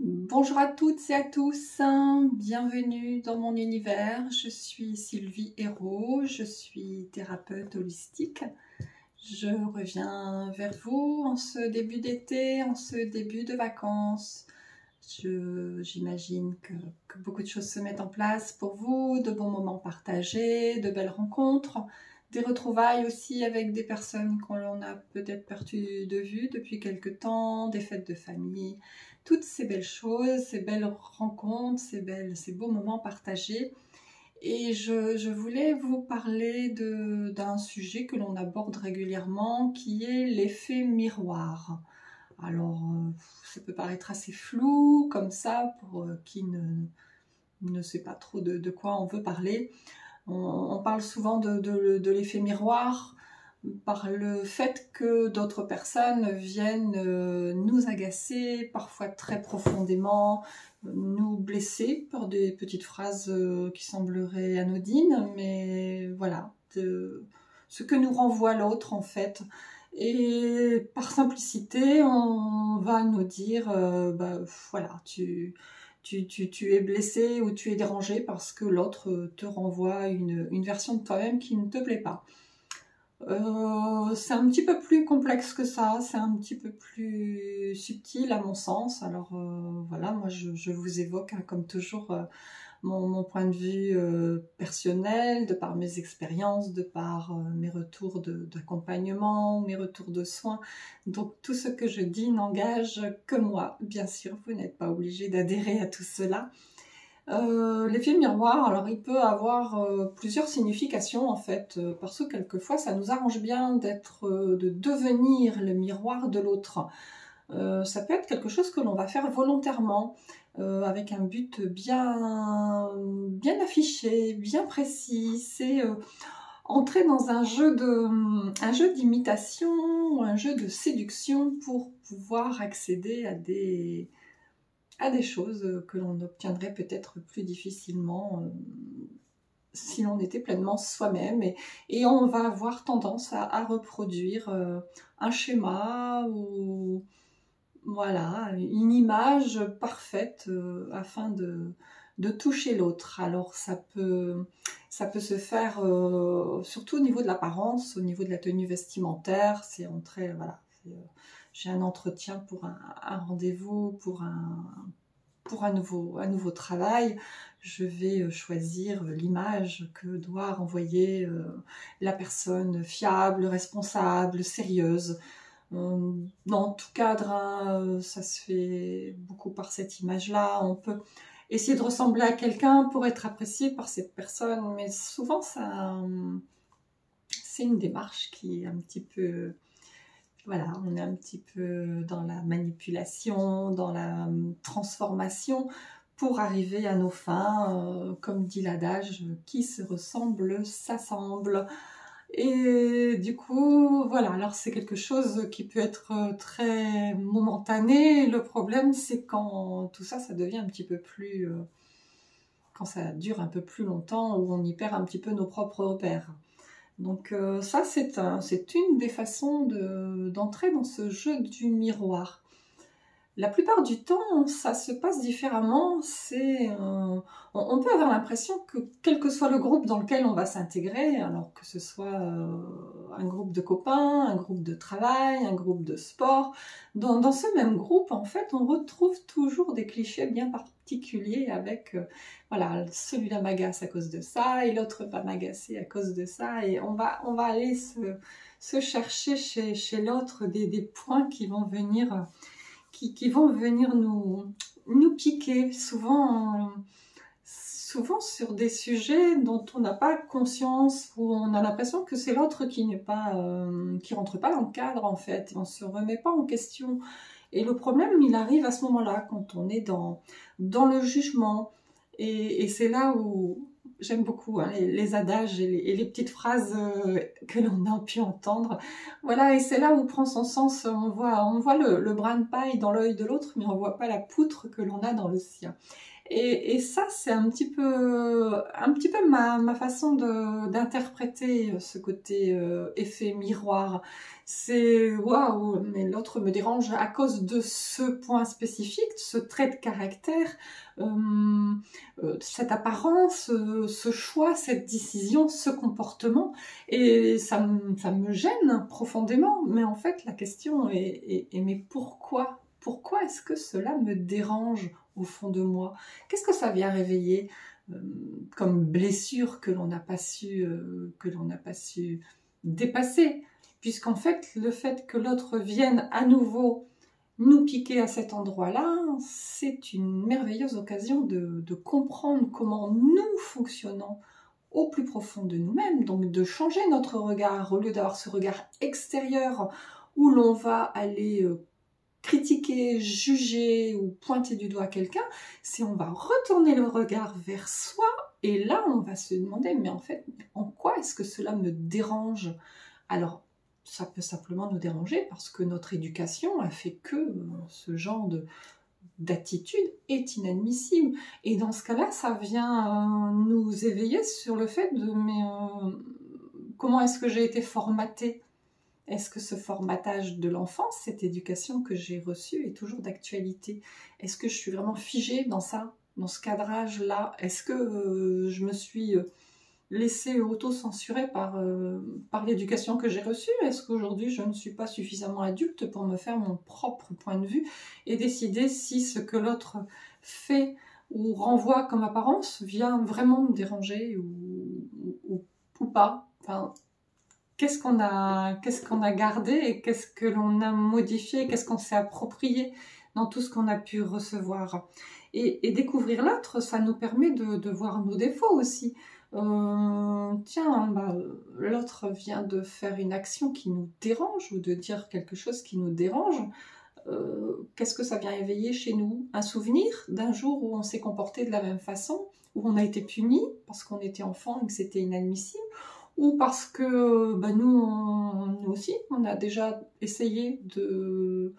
Bonjour à toutes et à tous, bienvenue dans mon univers. Je suis Sylvie Hérault, je suis thérapeute holistique. Je reviens vers vous en ce début d'été, en ce début de vacances. J'imagine que beaucoup de choses se mettent en place pour vous, de bons moments partagés, de belles rencontres, des retrouvailles aussi avec des personnes qu'on a peut-être perdu de vue depuis quelque temps, des fêtes de famille, toutes ces belles choses, ces belles rencontres, ces beaux moments partagés. Et je voulais vous parler d'un sujet que l'on aborde régulièrement, qui est l'effet miroir. Alors, ça peut paraître assez flou comme ça pour qui ne sait pas trop de quoi on veut parler. On parle souvent de l'effet miroir par le fait que d'autres personnes viennent nous agacer, parfois très profondément, nous blesser par des petites phrases qui sembleraient anodines, mais voilà, ce que nous renvoie l'autre en fait. Et par simplicité, on va nous dire, voilà, tu es blessé ou tu es dérangé parce que l'autre te renvoie une version de toi-même qui ne te plaît pas. C'est un petit peu plus complexe que ça, c'est un petit peu plus subtil à mon sens. Alors voilà, moi je vous évoque comme toujours mon point de vue personnel, de par mes expériences, de par mes retours d'accompagnement, mes retours de soins. Donc tout ce que je dis n'engage que moi. Bien sûr, vous n'êtes pas obligé d'adhérer à tout cela. L'effet miroir, alors il peut avoir plusieurs significations en fait, parce que quelquefois ça nous arrange bien de devenir le miroir de l'autre. Ça peut être quelque chose que l'on va faire volontairement, avec un but bien affiché, bien précis. C'est entrer dans un jeu d'imitation, un jeu de séduction pour pouvoir accéder à des choses que l'on obtiendrait peut-être plus difficilement si l'on était pleinement soi-même. Et on va avoir tendance à reproduire un schéma ou voilà, une image parfaite afin de toucher l'autre. Alors ça peut se faire surtout au niveau de l'apparence, au niveau de la tenue vestimentaire. C'est entrer, voilà, j'ai un entretien pour un rendez-vous, pour un nouveau travail. Je vais choisir l'image que doit renvoyer la personne fiable, responsable, sérieuse. Dans tout cadre, hein, ça se fait beaucoup par cette image-là. On peut essayer de ressembler à quelqu'un pour être apprécié par cette personne, mais souvent c'est une démarche qui est un petit peu, voilà, on est un petit peu dans la manipulation, dans la transformation pour arriver à nos fins. Comme dit l'adage, qui se ressemble s'assemble. Et du coup, voilà, alors c'est quelque chose qui peut être très momentané. Le problème, c'est quand tout ça, ça devient un petit peu plus... quand ça dure un peu plus longtemps, où on y perd un petit peu nos propres repères. Donc ça, c'est une des façons d'entrer dans ce jeu du miroir. La plupart du temps, ça se passe différemment. On peut avoir l'impression que quel que soit le groupe dans lequel on va s'intégrer, alors que ce soit un groupe de copains, un groupe de travail, un groupe de sport, dans ce même groupe, en fait, on retrouve toujours des clichés bien particuliers avec, voilà, celui-là m'agace à cause de ça, et l'autre va m'agacer à cause de ça, et on va aller se chercher chez l'autre des points qui vont venir... qui vont venir nous piquer, souvent sur des sujets dont on n'a pas conscience, où on a l'impression que c'est l'autre qui rentre pas dans le cadre en fait, on se remet pas en question. Et le problème, il arrive à ce moment-là, quand on est dans le jugement. Et c'est là où j'aime beaucoup hein, les adages et les petites phrases que l'on a pu entendre. Voilà, et c'est là où prend son sens. On voit le brin de paille dans l'œil de l'autre, mais on voit pas la poutre que l'on a dans le sien. Et ça, c'est un petit peu ma façon d'interpréter ce côté effet miroir. C'est waouh, mais l'autre me dérange à cause de ce point spécifique, ce trait de caractère, cette apparence, ce choix, cette décision, ce comportement. Et ça me gêne profondément. Mais en fait, la question est mais pourquoi? Pourquoi est-ce que cela me dérange au fond de moi? Qu'est-ce que ça vient réveiller comme blessure que l'on n'a pas su dépasser? Puisqu'en fait, le fait que l'autre vienne à nouveau nous piquer à cet endroit-là, c'est une merveilleuse occasion de comprendre comment nous fonctionnons au plus profond de nous-mêmes, donc de changer notre regard, au lieu d'avoir ce regard extérieur où l'on va aller critiquer, juger ou pointer du doigt quelqu'un, si on va retourner le regard vers soi, et là on va se demander, mais en fait, en quoi est-ce que cela me dérange? Alors, ça peut simplement nous déranger parce que notre éducation a fait que ce genre d'attitude est inadmissible. Et dans ce cas-là, ça vient nous éveiller sur le fait de mais comment est-ce que j'ai été formatée? Est-ce que ce formatage de l'enfance, cette éducation que j'ai reçue est toujours d'actualité? Est-ce que je suis vraiment figée dans ça, dans ce cadrage-là? Est-ce que je me suis laissée auto-censurer par l'éducation que j'ai reçue? Est-ce qu'aujourd'hui je ne suis pas suffisamment adulte pour me faire mon propre point de vue et décider si ce que l'autre fait ou renvoie comme apparence vient vraiment me déranger ou pas? Enfin, qu'est-ce qu'on a gardé et qu'est-ce que l'on a modifié, qu'est-ce qu'on s'est approprié dans tout ce qu'on a pu recevoir. Et découvrir l'autre, ça nous permet de voir nos défauts aussi. Tiens, l'autre vient de faire une action qui nous dérange ou de dire quelque chose qui nous dérange. Qu'est-ce que ça vient éveiller chez nous? Un souvenir d'un jour où on s'est comporté de la même façon, où on a été puni parce qu'on était enfant et que c'était inadmissible, ou parce que nous aussi, on a déjà essayé de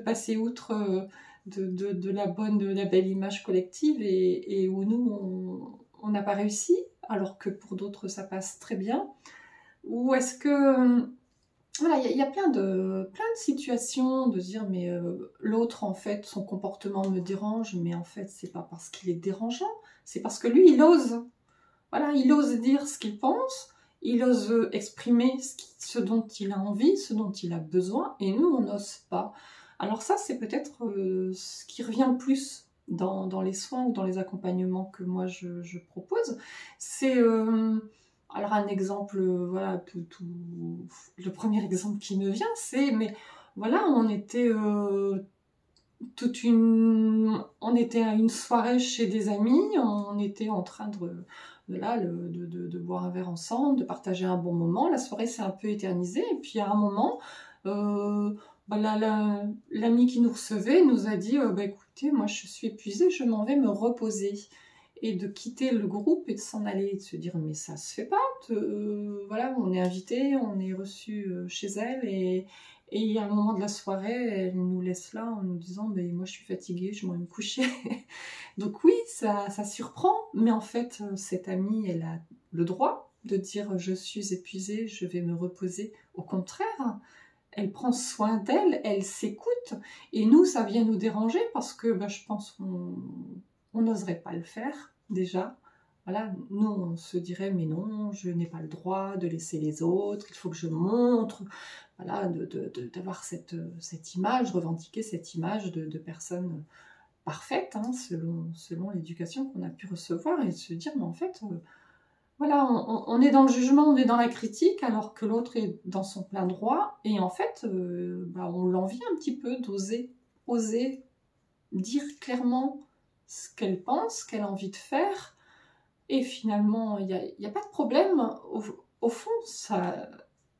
passer outre de la belle image collective et où nous, on n'a pas réussi, alors que pour d'autres, ça passe très bien. Ou est-ce que... Voilà, il y a plein de situations de dire mais l'autre, en fait, son comportement me dérange, mais en fait, c'est pas parce qu'il est dérangeant, c'est parce que lui, il ose. Voilà, il ose dire ce qu'il pense, il ose exprimer ce dont il a envie, ce dont il a besoin, et nous, on n'ose pas. Alors ça, c'est peut-être ce qui revient le plus dans les soins ou dans les accompagnements que moi je propose. C'est alors un exemple, voilà, le premier exemple qui me vient, c'est, mais voilà, on était on était à une soirée chez des amis, on était en train de boire un verre ensemble, de partager un bon moment. La soirée s'est un peu éternisée, et puis à un moment, l'ami qui nous recevait nous a dit écoutez, moi je suis épuisée, je m'en vais me reposer. Et de quitter le groupe et de s'en aller, et de se dire mais ça se fait pas, voilà, on est invité, on est reçu chez elle, et à un moment de la soirée, elle nous laisse là en nous disant moi je suis fatiguée, je m'en vais me coucher. Donc oui, ça surprend, mais en fait cette amie, elle a le droit de dire je suis épuisée, je vais me reposer. Au contraire, elle prend soin d'elle, elle s'écoute, et nous ça vient nous déranger parce que je pense qu'on n'oserait pas le faire déjà. Voilà, nous on se dirait mais non, je n'ai pas le droit de laisser les autres, il faut que je montre, voilà, d'avoir cette image, revendiquer cette image de personne parfaite, hein, selon l'éducation qu'on a pu recevoir, et de se dire mais en fait, voilà, on est dans le jugement, on est dans la critique, alors que l'autre est dans son plein droit, et en fait, on l'envie un petit peu oser dire clairement ce qu'elle pense, ce qu'elle a envie de faire, et finalement, il n'y a pas de problème. Au fond,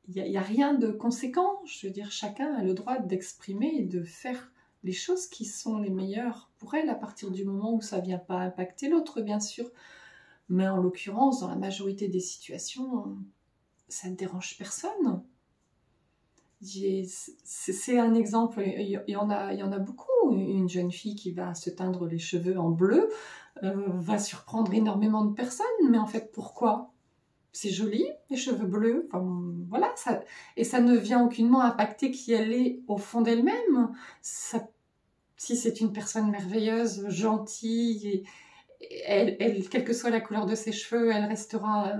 il n'y a rien de conséquent. Je veux dire, chacun a le droit d'exprimer et de faire les choses qui sont les meilleures pour elle, à partir du moment où ça ne vient pas impacter l'autre, bien sûr. Mais en l'occurrence, dans la majorité des situations, ça ne dérange personne. C'est un exemple, il y en a beaucoup. Une jeune fille qui va se teindre les cheveux en bleu va surprendre énormément de personnes, mais en fait, pourquoi? C'est joli, les cheveux bleus, enfin, voilà, et ça ne vient aucunement impacter qui elle est au fond d'elle-même. Si c'est une personne merveilleuse, gentille, quelle que soit la couleur de ses cheveux, elle restera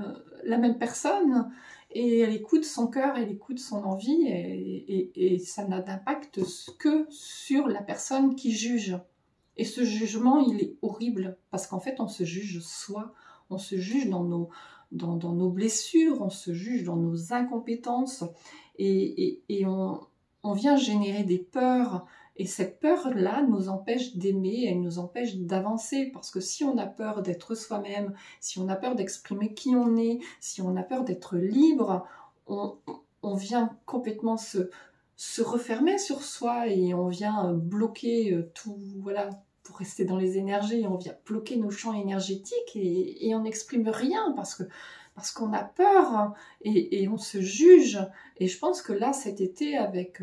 la même personne. Et elle écoute son cœur, elle écoute son envie, et ça n'a d'impact que sur la personne qui juge. Et ce jugement, il est horrible, parce qu'en fait, on se juge soi, on se juge dans nos blessures, on se juge dans nos incompétences, et on vient générer des peurs. Et cette peur-là nous empêche d'aimer, elle nous empêche d'avancer, parce que si on a peur d'être soi-même, si on a peur d'exprimer qui on est, si on a peur d'être libre, on vient complètement se refermer sur soi, et on vient bloquer tout, voilà, pour rester dans les énergies, on vient bloquer nos champs énergétiques, et on n'exprime rien, parce qu'on a peur, et on se juge. Et je pense que là, cet été, avec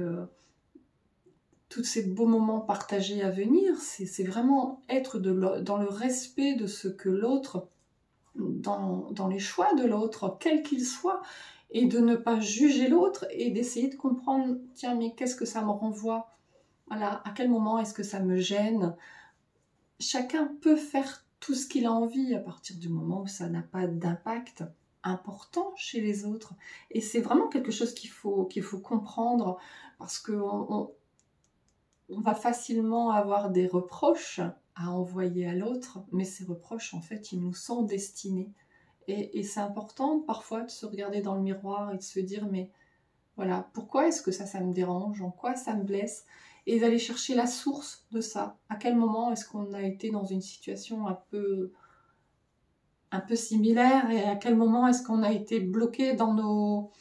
tous ces beaux moments partagés à venir, c'est vraiment être dans le respect de ce que l'autre, dans les choix de l'autre, quel qu'il soit, et de ne pas juger l'autre, et d'essayer de comprendre, tiens, mais qu'est-ce que ça me renvoie? Voilà, à quel moment est-ce que ça me gêne? Chacun peut faire tout ce qu'il a envie à partir du moment où ça n'a pas d'impact important chez les autres. Et c'est vraiment quelque chose qu'il faut comprendre, parce qu'on on va facilement avoir des reproches à envoyer à l'autre, mais ces reproches, en fait, ils nous sont destinés. Et c'est important parfois de se regarder dans le miroir et de se dire, mais voilà, pourquoi est-ce que ça me dérange? En quoi ça me blesse? Et d'aller chercher la source de ça. À quel moment est-ce qu'on a été dans une situation un peu similaire, et à quel moment est-ce qu'on a été bloqué dans nos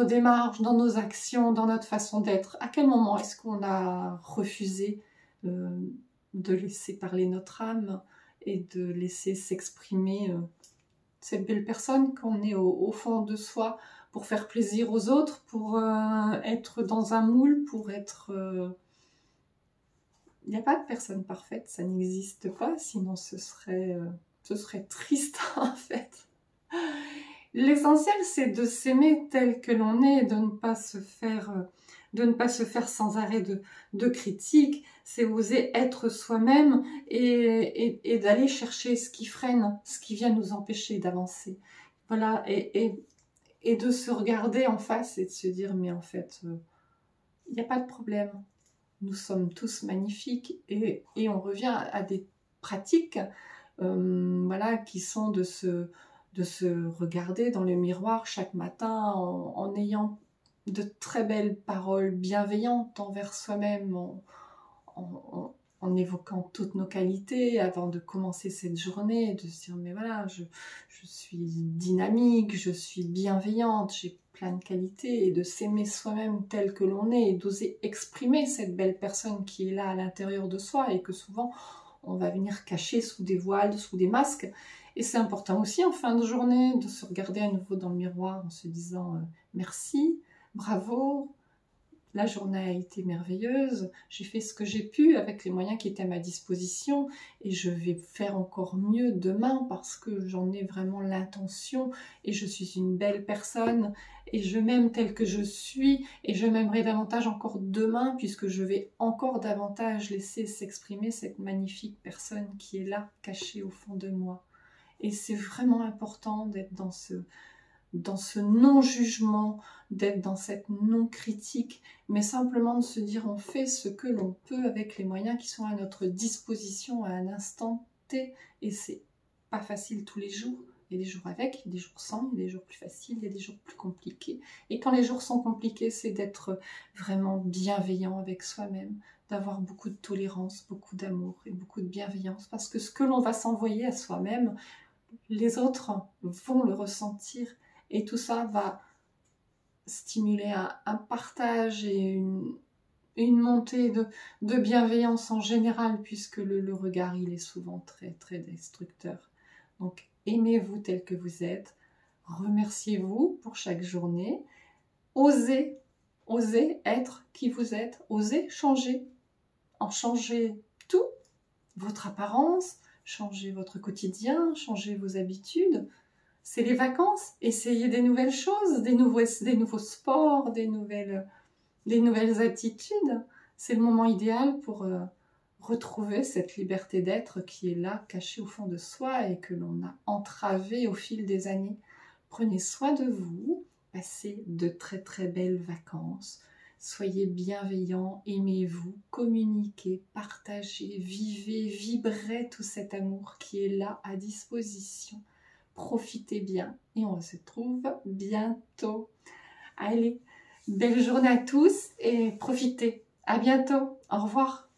démarches, dans nos actions, dans notre façon d'être? À quel moment est-ce qu'on a refusé de laisser parler notre âme et de laisser s'exprimer cette belle personne qu'on est au fond de soi, pour faire plaisir aux autres, pour être dans un moule, pour être... Il n'y a pas de personne parfaite, ça n'existe pas, sinon ce serait triste en fait. L'essentiel, c'est de s'aimer tel que l'on est, de ne pas se faire sans arrêt de critiques. C'est oser être soi-même, et d'aller chercher ce qui freine, ce qui vient nous empêcher d'avancer. Voilà, et de se regarder en face et de se dire, mais en fait, il n'y a pas de problème. Nous sommes tous magnifiques, et on revient à des pratiques voilà, qui sont de se regarder dans le miroir chaque matin en ayant de très belles paroles bienveillantes envers soi-même, en évoquant toutes nos qualités avant de commencer cette journée, de se dire, mais voilà, je suis dynamique, je suis bienveillante, j'ai plein de qualités, et de s'aimer soi-même tel que l'on est, et d'oser exprimer cette belle personne qui est là à l'intérieur de soi, et que souvent on va venir cacher sous des voiles, sous des masques. Et c'est important aussi en fin de journée de se regarder à nouveau dans le miroir en se disant merci, bravo, la journée a été merveilleuse, j'ai fait ce que j'ai pu avec les moyens qui étaient à ma disposition, et je vais faire encore mieux demain, parce que j'en ai vraiment l'intention, et je suis une belle personne, et je m'aime telle que je suis, et je m'aimerai davantage encore demain, puisque je vais encore davantage laisser s'exprimer cette magnifique personne qui est là, cachée au fond de moi. Et c'est vraiment important d'être dans ce non-jugement, d'être dans cette non-critique, mais simplement de se dire, on fait ce que l'on peut avec les moyens qui sont à notre disposition à un instant T, et c'est pas facile tous les jours. Il y a des jours avec, il y a des jours sans, il y a des jours plus faciles, il y a des jours plus compliqués. Et quand les jours sont compliqués, c'est d'être vraiment bienveillant avec soi-même, d'avoir beaucoup de tolérance, beaucoup d'amour et beaucoup de bienveillance, parce que ce que l'on va s'envoyer à soi-même, les autres vont le ressentir, et tout ça va stimuler un partage et une montée de bienveillance en général, puisque le regard, il est souvent très très destructeur. Donc aimez-vous tel que vous êtes, remerciez-vous pour chaque journée, osez osez être qui vous êtes, osez changer, en changer tout, votre apparence, changer votre quotidien, changer vos habitudes. C'est les vacances, essayez des nouvelles choses, des nouveaux sports, des nouvelles attitudes. C'est le moment idéal pour retrouver cette liberté d'être qui est là, cachée au fond de soi et que l'on a entravée au fil des années. Prenez soin de vous, passez de très très belles vacances, soyez bienveillants, aimez-vous, communiquez, partagez, vivez, vibrez tout cet amour qui est là à disposition. Profitez bien et on se retrouve bientôt. Allez, belle journée à tous et profitez. À bientôt. Au revoir.